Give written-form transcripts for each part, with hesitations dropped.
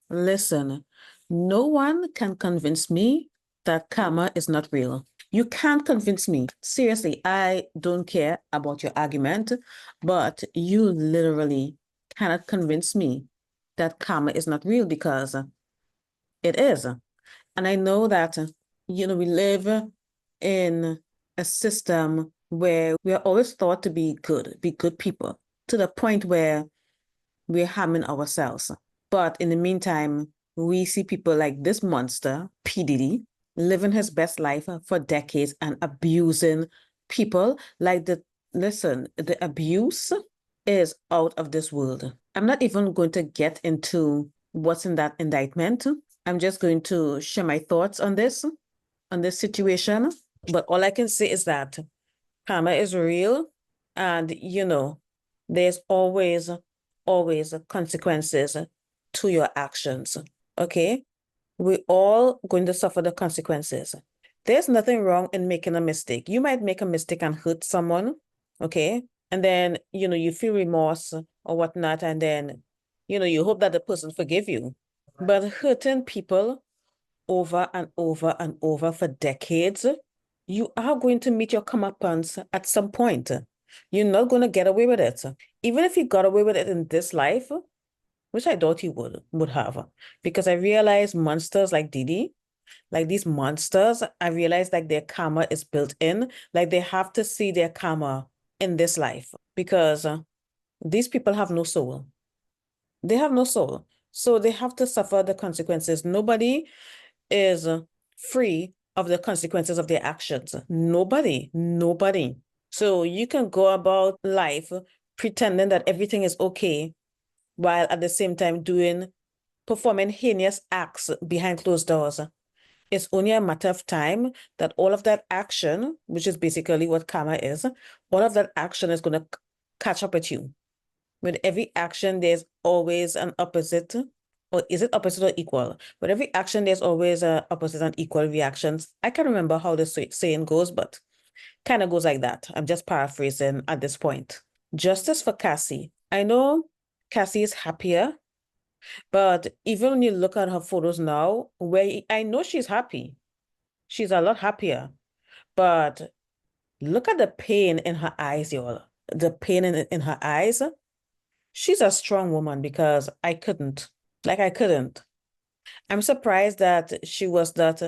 Listen, no one can convince me that karma is not real. You can't convince me. Seriously, I don't care about your argument, but you literally cannot convince me that karma is not real because it is. And I know that, we live in a system where we are always thought to be good people, to the point where we're harming ourselves. But in the meantime, we see people like this monster, P. Diddy, living his best life for decades and abusing people. Listen, the abuse is out of this world. I'm not even going to get into what's in that indictment. I'm just going to share my thoughts on this situation. But all I can say is that karma is real, and there's always consequences to your actions. Okay? We're all going to suffer the consequences. There's nothing wrong in making a mistake. You might make a mistake and hurt someone, okay? And then, you feel remorse or whatnot, and then, you hope that the person forgive you. But hurting people over and over and over for decades, you are going to meet your comeuppance at some point. You're not going to get away with it. Even if you got away with it in this life, which I thought you would have, because I realized monsters like Diddy, like these monsters, I realized like their karma is built in, like they have to see their karma in this life because these people have no soul. They have no soul. So they have to suffer the consequences. Nobody is free of the consequences of their actions. Nobody. So you can go about life pretending that everything is okay while at the same time performing heinous acts behind closed doors. It's only a matter of time that all of that action, which is basically what karma is, all of that action is going to catch up with you. With every action, there's always an opposite, or is it opposite or equal? With every action, there's always a opposite and equal reactions. I can't remember how the saying goes, but kind of goes like that. I'm just paraphrasing at this point. Justice for Cassie. I know Cassie is happier, but even when you look at her photos now, where I know she's happy, she's a lot happier, but look at the pain in her eyes, y'all. The pain in her eyes. She's a strong woman because I couldn't. Like, I couldn't. I'm surprised that she was not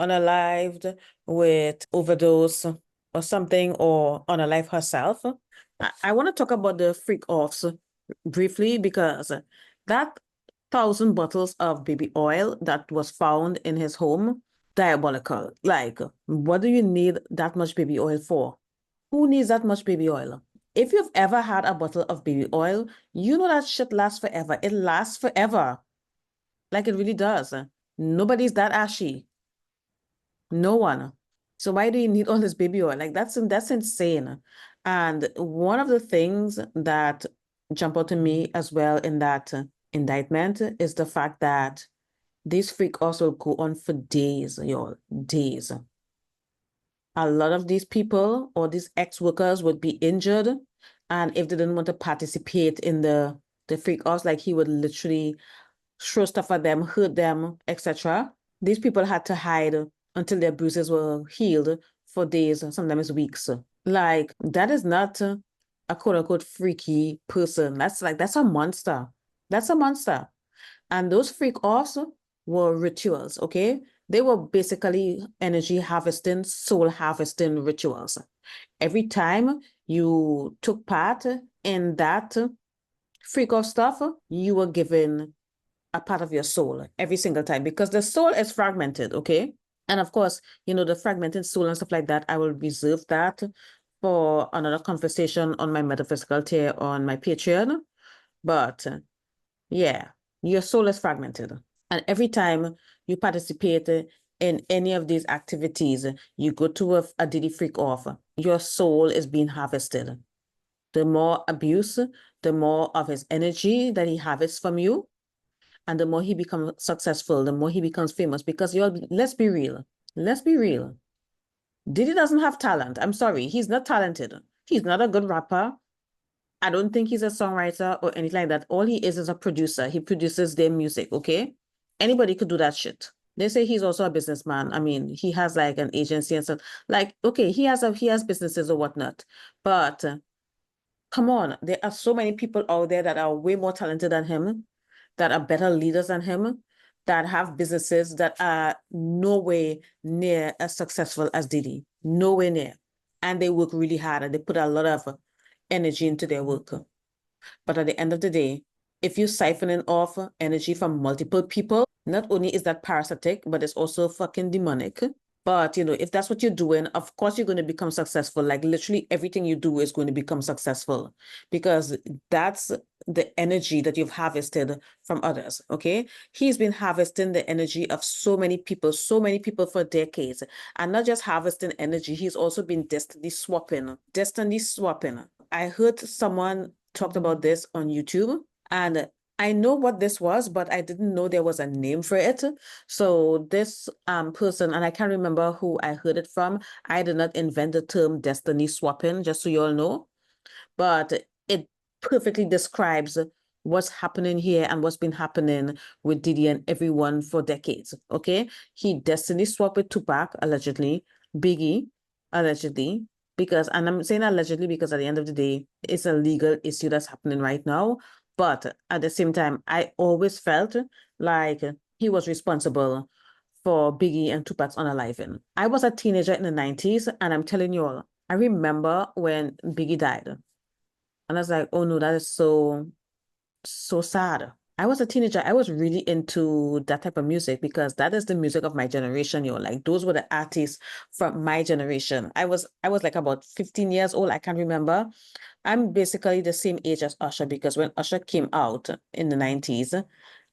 unalived with overdose or something, or unalive herself. I want to talk about the freak offs briefly because that 1,000 bottles of baby oil that was found in his home, diabolical. Like, what do you need that much baby oil for? Who needs that much baby oil? If you've ever had a bottle of baby oil, you know that shit lasts forever. It lasts forever. Like it really does. Nobody's that ashy. No one. So why do you need all this baby oil? Like that's insane. And one of the things that jump out to me as well in that indictment is the fact that these freak also go on for days, y'all, days. A lot of these people or these ex-workers would be injured, and if they didn't want to participate in the freak offs, like he would literally throw stuff at them, hurt them, etc. These people had to hide until their bruises were healed for days, sometimes weeks. Like, that is not a quote-unquote freaky person. That's a monster. That's a monster. And those freak offs were rituals, okay? They were basically energy harvesting, soul harvesting rituals. Every time you took part in that freak off stuff, you were given a part of your soul every single time because the soul is fragmented, okay? And of course, the fragmented soul and stuff like that, I will reserve that for another conversation on my metaphysical tier on my Patreon. But yeah, your soul is fragmented. And every time you participate in any of these activities, you go to a Diddy freak off, your soul is being harvested. The more abuse, the more of his energy that he harvests from you, and the more he becomes successful, the more he becomes famous. Because let's be real. Let's be real. Diddy doesn't have talent. I'm sorry. He's not talented. He's not a good rapper. I don't think he's a songwriter or anything like that. All he is a producer. He produces their music, okay? Anybody could do that shit. They say he's also a businessman. I mean, he has like an agency and stuff. Like, okay, he has businesses or whatnot. But come on, there are so many people out there that are way more talented than him, that are better leaders than him, that have businesses that are nowhere near as successful as Diddy. Nowhere near. And they work really hard and they put a lot of energy into their work. But at the end of the day, if you're siphoning off energy from multiple people, not only is that parasitic, but it's also fucking demonic. But, if that's what you're doing, of course you're going to become successful. Like literally everything you do is going to become successful because that's the energy that you've harvested from others, okay? He's been harvesting the energy of so many people for decades. And not just harvesting energy, he's also been destiny swapping. Destiny swapping. I heard someone talked about this on YouTube, and I know what this was, but I didn't know there was a name for it. So this person, and I can't remember who I heard it from. I did not invent the term destiny swapping, just so you all know, but it perfectly describes what's happening here and what's been happening with Diddy and everyone for decades. Okay, he destiny swapped with Tupac allegedly, Biggie allegedly, because, and I'm saying allegedly because at the end of the day, it's a legal issue that's happening right now. But at the same time, I always felt like he was responsible for Biggie and Tupac's unaliving. I was a teenager in the 90s, and I'm telling you all, I remember when Biggie died. And I was like, oh no, that is so, so sad. I was a teenager. I was really into that type of music because that is the music of my generation, Like those were the artists from my generation. I was like about 15 years old. I can't remember. I'm basically the same age as Usher because when Usher came out in the 90s,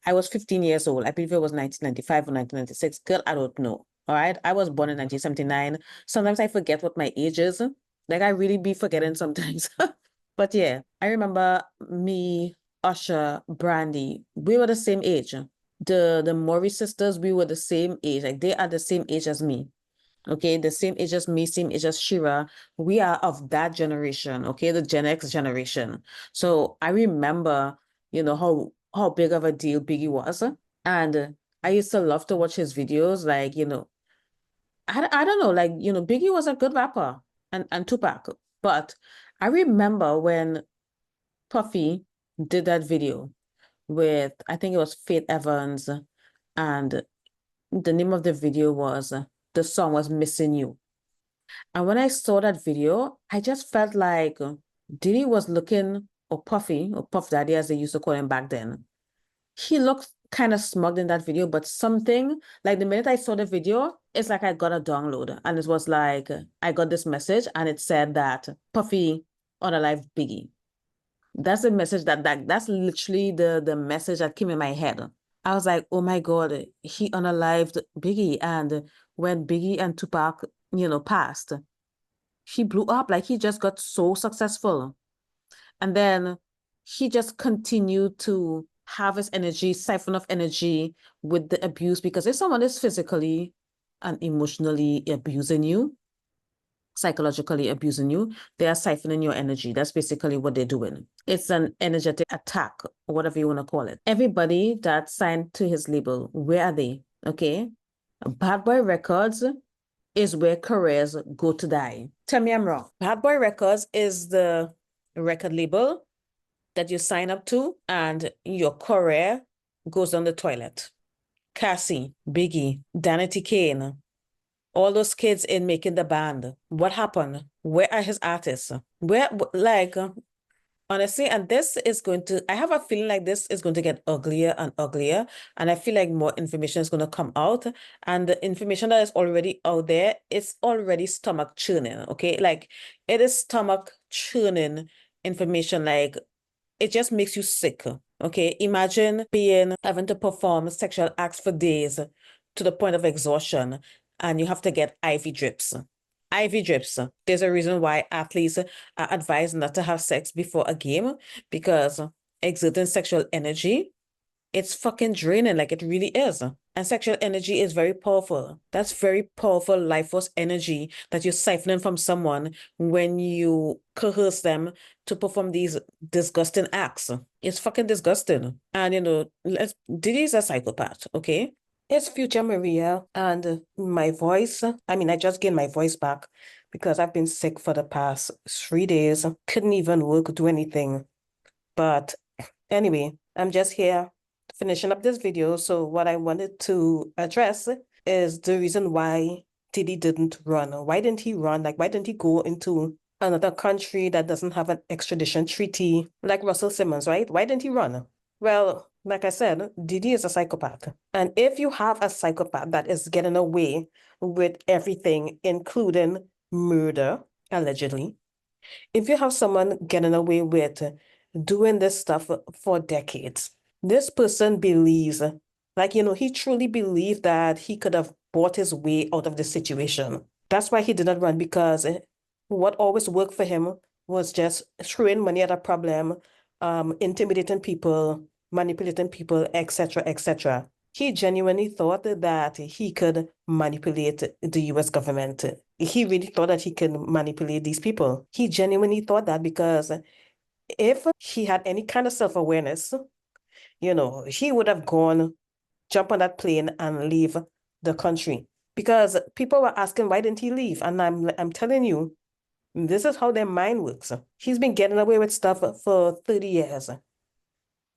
I was 15 years old. I believe it was 1995 or 1996. Girl, I don't know. All right. I was born in 1979. Sometimes I forget what my age is. Like I really be forgetting sometimes. But yeah, I remember me, Usher, Brandy, we were the same age. The Maury sisters, we were the same age. Like they are the same age as me. Okay, the same age as me, same age as Shira. We are of that generation, okay, the Gen X generation. So I remember, how big of a deal Biggie was. And I used to love to watch his videos, like, I don't know, like, Biggie was a good rapper and Tupac. But I remember when Puffy did that video with, I think it was Faith Evans, and the name of the video was, the song was Missing You. And when I saw that video, I just felt like Diddy was looking, or Puffy, or Puff Daddy as they used to call him back then. He looked kind of smug in that video, but something, like the minute I saw the video, it's like I got a download. And it was like, I got this message and it said that Puffy unalive Biggie. That's the message that's literally the message that came in my head. I was like, oh my God, he unalived Biggie. And when Biggie and Tupac, passed, he blew up. Like he just got so successful. And then he just continued to have his energy, siphon off energy with the abuse. Because if someone is physically and emotionally abusing you, psychologically abusing you, they are siphoning your energy. That's basically what they're doing. It's an energetic attack, or whatever you want to call it. Everybody that signed to his label, where are they? Okay. Bad Boy Records is where careers go to die. Tell me I'm wrong. Bad Boy Records is the record label that you sign up to and your career goes down the toilet. Cassie, Biggie, Danity Kane, all those kids in making the band. What happened? Where are his artists? Where, like, honestly, and this is going to, I have a feeling like this is going to get uglier and uglier. And I feel like more information is going to come out. And the information that is already out there, it's already stomach churning, okay? Like, it is stomach churning information. Like, it just makes you sick, okay? Imagine having to perform sexual acts for days to the point of exhaustion, and you have to get IV drips. IV drips. There's a reason why athletes are advised not to have sex before a game, because exerting sexual energy It's fucking draining, like it really is. And sexual energy is very powerful. That's very powerful life force energy that you're siphoning from someone when you coerce them to perform these disgusting acts. It's fucking disgusting. And Diddy is a psychopath, okay? It's Future Maria, and my voice, I just gained my voice back because I've been sick for the past 3 days. Couldn't even work, do anything. But anyway, I'm just here finishing up this video. So what I wanted to address is the reason why Diddy didn't run. Why didn't he run? Like, why didn't he go into another country that doesn't have an extradition treaty like Russell Simmons, right? Why didn't he run? Well, like I said, Diddy is a psychopath. And if you have a psychopath that is getting away with everything, including murder, allegedly, if you have someone getting away with doing this stuff for decades, this person believes, he truly believed that he could have bought his way out of the situation. That's why he did not run, because what always worked for him was just throwing money at a problem, intimidating people, manipulating people, etc., etc. He genuinely thought that he could manipulate the US government. He really thought that he could manipulate these people. He genuinely thought that, because if he had any kind of self-awareness, he would have gone, jump on that plane and leave the country. Because people were asking, why didn't he leave? And I'm telling you, this is how their mind works. He's been getting away with stuff for 30 years.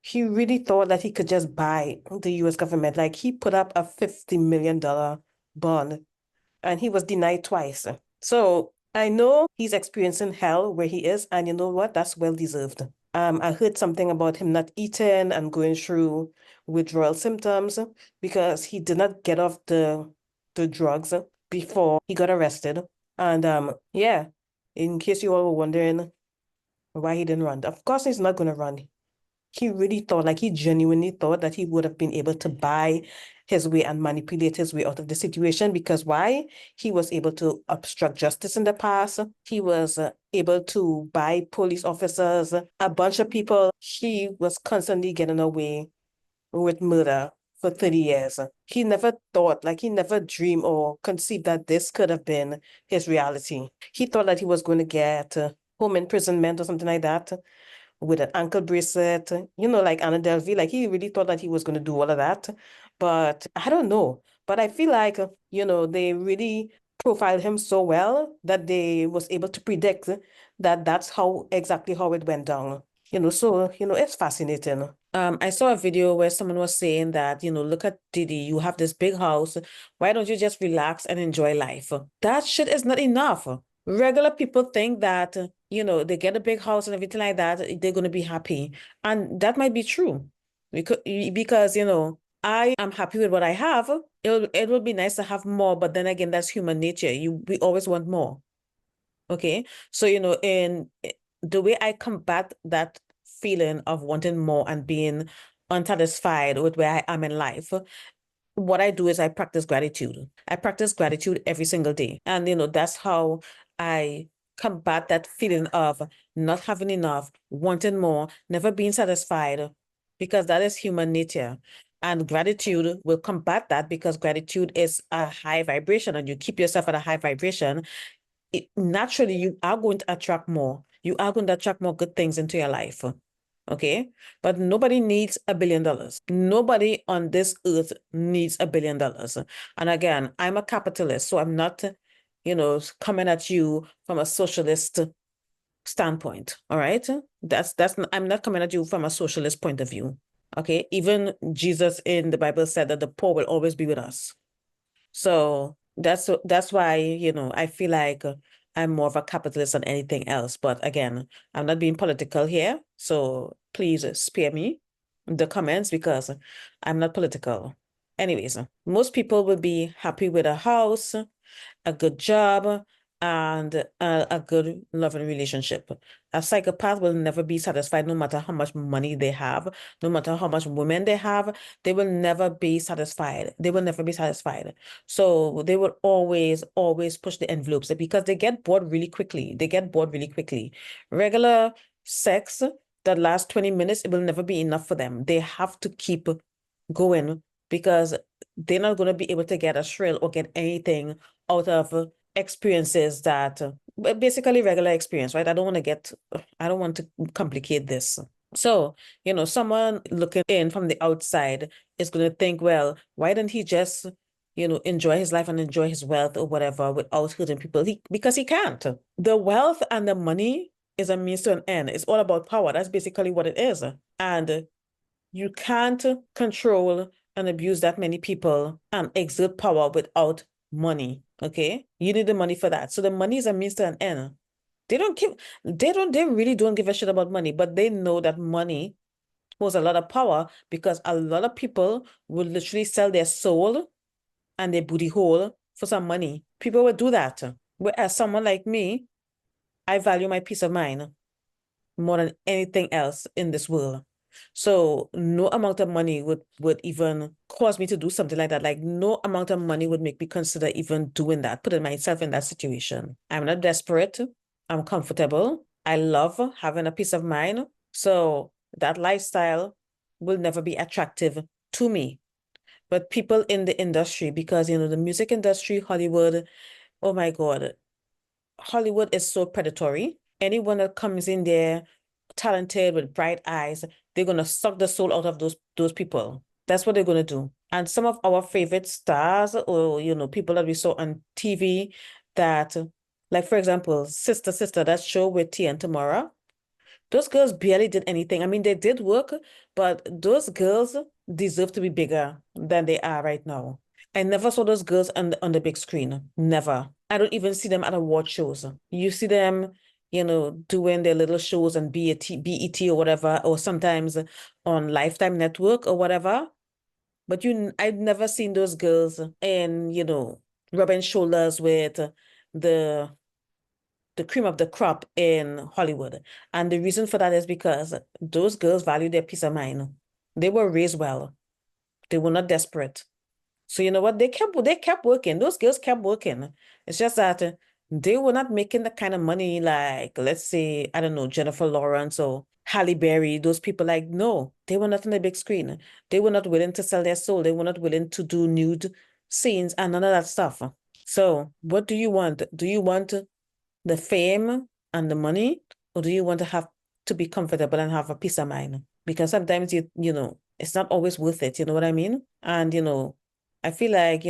He really thought that he could just buy the US government. Like, he put up a $50 million bond and he was denied twice. So I know he's experiencing hell where he is, and you know what? That's well deserved. I heard something about him not eating and going through withdrawal symptoms because he did not get off the drugs before he got arrested. And yeah, in case you all were wondering why he didn't run, of course he's not going to run. He really thought, like he genuinely thought that he would have been able to buy his way and manipulate his way out of the situation, because why? He was able to obstruct justice in the past. He was able to buy police officers, a bunch of people. He was constantly getting away with murder for 30 years. He never thought, like he never dreamed or conceived that this could have been his reality. He thought that he was going to get home imprisonment or something like that, with an ankle bracelet, like Anna Delvey. Like, he really thought that he was going to do all of that. But I don't know. But I feel like, they really profiled him so well that they was able to predict that that's exactly how it went down. So, it's fascinating. I saw a video where someone was saying that, look at Diddy, you have this big house. Why don't you just relax and enjoy life? That shit is not enough. Regular people think that, they get a big house and everything like that, they're going to be happy. And that might be true. Because, I am happy with what I have. It would be nice to have more, but then again, that's human nature. We always want more. Okay. So, in the way I combat that feeling of wanting more and being unsatisfied with where I am in life, what I do is I practice gratitude. I practice gratitude every single day. And, that's how I combat that feeling of not having enough, wanting more, never being satisfied, because that is human nature. And gratitude will combat that, because gratitude is a high vibration, and you keep yourself at a high vibration. Naturally, you are going to attract more. You are going to attract more good things into your life. Okay. But nobody needs $1 billion. Nobody on this earth needs $1 billion. And again, I'm a capitalist, so I'm not, coming at you from a socialist standpoint. All right. I'm not coming at you from a socialist point of view. Okay. Even Jesus in the Bible said that the poor will always be with us. So that's why, I feel like I'm more of a capitalist than anything else. But again, I'm not being political here. So please spare me the comments, because I'm not political. Anyways, most people will be happy with a house, a good job, and a good loving relationship. A psychopath will never be satisfied, no matter how much money they have, no matter how much women they have. They will never be satisfied. They will never be satisfied. So they will always, always push the envelopes, because they get bored really quickly. They get bored really quickly. Regular sex that lasts 20 minutes, it will never be enough for them. They have to keep going because they're not going to be able to get a thrill or get anything out of experiences that basically regular experience, right? I don't want to complicate this. So, someone looking in from the outside is going to think, well, why didn't he just, enjoy his life and enjoy his wealth or whatever without hurting people? Because he can't. The wealth and the money is a means to an end. It's all about power. That's basically what it is. And you can't control and abuse that many people and exert power without money. Okay? You need the money for that. So the money is a means to an end. They really don't give a shit about money, but they know that money holds a lot of power because a lot of people will literally sell their soul and their booty hole for some money. People would do that. Whereas someone like me, I value my peace of mind more than anything else in this world. So no amount of money would even cause me to do something like that. Like no amount of money would make me consider even doing that, putting myself in that situation. I'm not desperate. I'm comfortable. I love having a peace of mind. So that lifestyle will never be attractive to me. But people in the industry, because the music industry, Hollywood, oh my God, Hollywood is so predatory. Anyone that comes in there talented with bright eyes, they're gonna suck the soul out of those people. That's what they're gonna do. And some of our favorite stars or people that we saw on TV that like for example, Sister, that show with Tia and Tamara, those girls barely did anything. I mean, they did work, but those girls deserve to be bigger than they are right now. I never saw those girls on the big screen. Never. I don't even see them at award shows. You see them, doing their little shows on BET or whatever, or sometimes on Lifetime Network or whatever. But I've never seen those girls in, rubbing shoulders with the cream of the crop in Hollywood. And the reason for that is because those girls value their peace of mind. They were raised well. They were not desperate. So you know what? They kept working. Those girls kept working. It's just that they were not making the kind of money like, let's say, I don't know, Jennifer Lawrence or Halle Berry, those people like, no, they were not on the big screen. They were not willing to sell their soul. They were not willing to do nude scenes and none of that stuff. So what do you want? Do you want the fame and the money, or do you want to have to be comfortable and have a peace of mind? Because sometimes it's not always worth it, you know what I mean? And I feel like,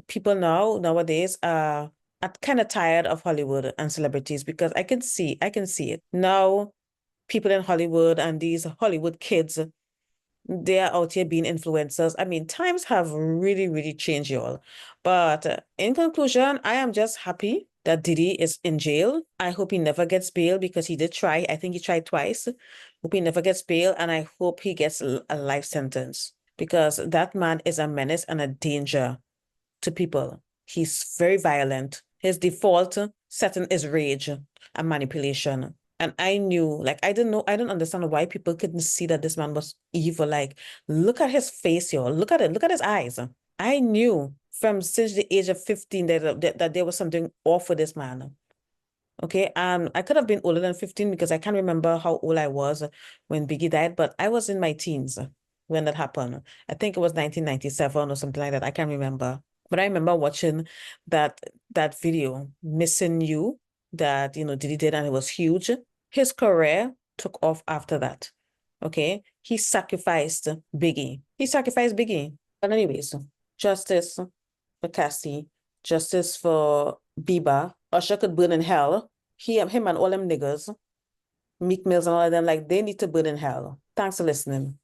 people nowadays are kind of tired of Hollywood and celebrities because I can see it. Now people in Hollywood and these Hollywood kids, they're out here being influencers. I mean, times have really, really changed, y'all. But in conclusion, I am just happy that Diddy is in jail. I hope he never gets bail because he did try. I think he tried twice. Hope he never gets bail, and I hope he gets a life sentence because that man is a menace and a danger to people. He's very violent. His default setting is rage and manipulation. And I knew, like, I didn't know, I don't understand why people couldn't see that this man was evil. Like, look at his face, y'all. Look at it. Look at his eyes. I knew from since the age of 15 that there was something off with this man. Okay, I could have been older than 15 because I can't remember how old I was when Biggie died, but I was in my teens when that happened. I think it was 1997 or something like that. I can't remember. But I remember watching that video, Missing You, that Diddy did, and it was huge. His career took off after that. Okay. He sacrificed Biggie. But anyways, justice for Cassie, justice for Bieber. Usher could burn in hell. Him and all them niggas, Meek Mills and all of them, like they need to burn in hell. Thanks for listening.